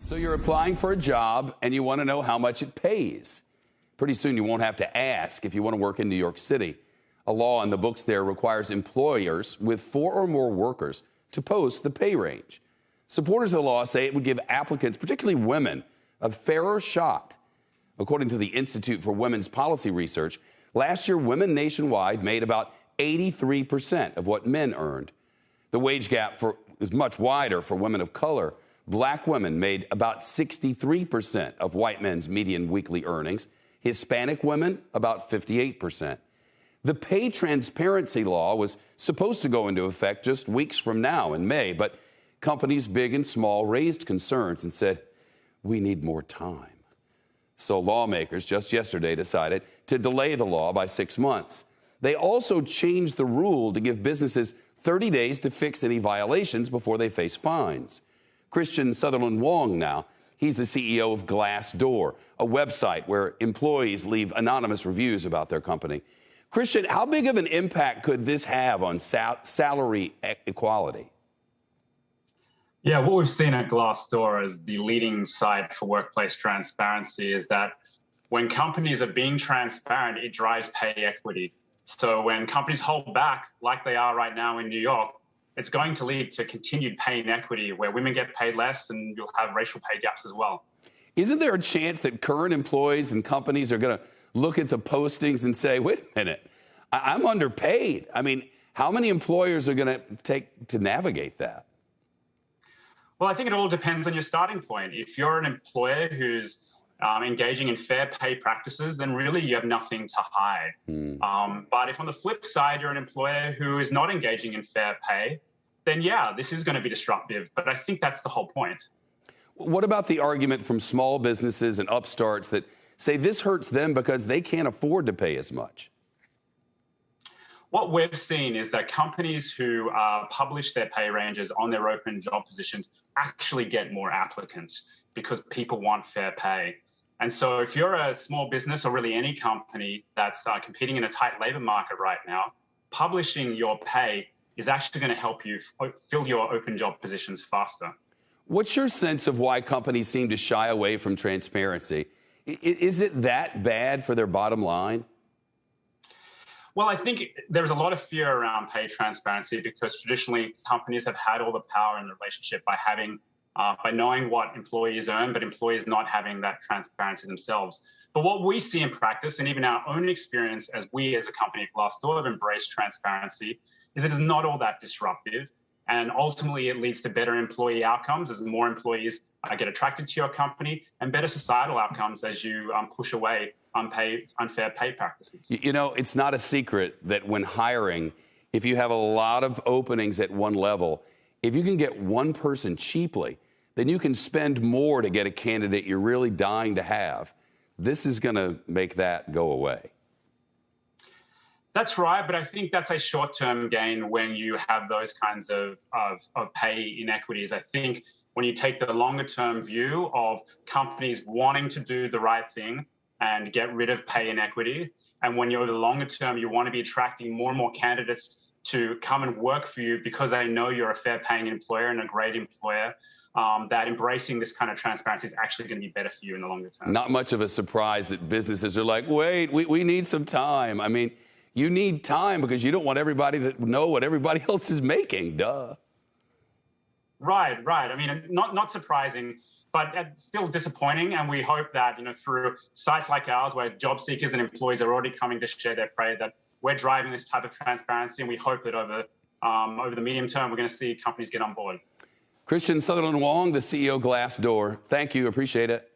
So you're applying for a job and you want to know how much it pays. Pretty soon you won't have to ask if you want to work in New York City. A law in the books there requires employers with 4 or more workers to post the pay range. Supporters of the law say it would give applicants, particularly women, a fairer shot. According to the Institute for Women's Policy Research, last year women nationwide made about 83% of what men earned. The wage gap is much wider for women of color. Black women made about 63% of white men's median weekly earnings. Hispanic women, about 58%. The pay transparency law was supposed to go into effect just weeks from now in May, but companies big and small raised concerns and said, we need more time. So lawmakers just yesterday decided to delay the law by 6 months. They also changed the rule to give businesses 30 days to fix any violations before they face fines. Christian Sutherland Wong now, he's the CEO of Glassdoor, a website where employees leave anonymous reviews about their company. Christian, how big of an impact could this have on salary equality? Yeah, what we've seen at Glassdoor as the leading site for workplace transparency is that when companies are being transparent, it drives pay equity. So when companies hold back, like they are right now in New York, it's going to lead to continued pay inequity where women get paid less and you'll have racial pay gaps as well. Isn't there a chance that current employees and companies are going to look at the postings and say, wait a minute, I'm underpaid? I mean, how many employers are going to take to navigate that? Well, I think it all depends on your starting point. If you're an employer who's engaging in fair pay practices, then really you have nothing to hide. But if on the flip side, you're an employer who is not engaging in fair pay, then yeah, this is going to be disruptive. But I think that's the whole point. What about the argument from small businesses and upstarts that say this hurts them because they can't afford to pay as much? What we've seen is that companies who publish their pay ranges on their open job positions actually get more applicants because people want fair pay. And so if you're a small business or really any company that's competing in a tight labor market right now, publishing your pay is actually going to help you fill your open job positions faster. What's your sense of why companies seem to shy away from transparency? Is it that bad for their bottom line? Well, I think there's a lot of fear around pay transparency because traditionally companies have had all the power in the relationship by knowing what employees earn, but employees not having that transparency themselves. But what we see in practice, and even our own experience as we as a company at Glassdoor have embraced transparency, is it is not all that disruptive. And ultimately, it leads to better employee outcomes as more employees get attracted to your company and better societal outcomes as you push away unfair pay practices. You know, it's not a secret that when hiring, if you have a lot of openings at one level, if you can get one person cheaply, then you can spend more to get a candidate you're really dying to have. This is going to make that go away. That's right, but I think that's a short-term gain when you have those kinds of pay inequities. I think when you take the longer-term view of companies wanting to do the right thing and get rid of pay inequity, and when you're over the longer term, you want to be attracting more and more candidates to come and work for you because they know you're a fair-paying employer and a great employer, that embracing this kind of transparency is actually going to be better for you in the longer term. Not much of a surprise that businesses are like, wait, we need some time. I mean, you need time because you don't want everybody to know what everybody else is making, duh. Right. I mean, not surprising, but still disappointing. And we hope that, through sites like ours, where job seekers and employees are already coming to share their pay, that we're driving this type of transparency. And we hope that over the medium term, we're going to see companies get on board. Christian Sutherland Wong, the CEO of Glassdoor. Thank you. Appreciate it.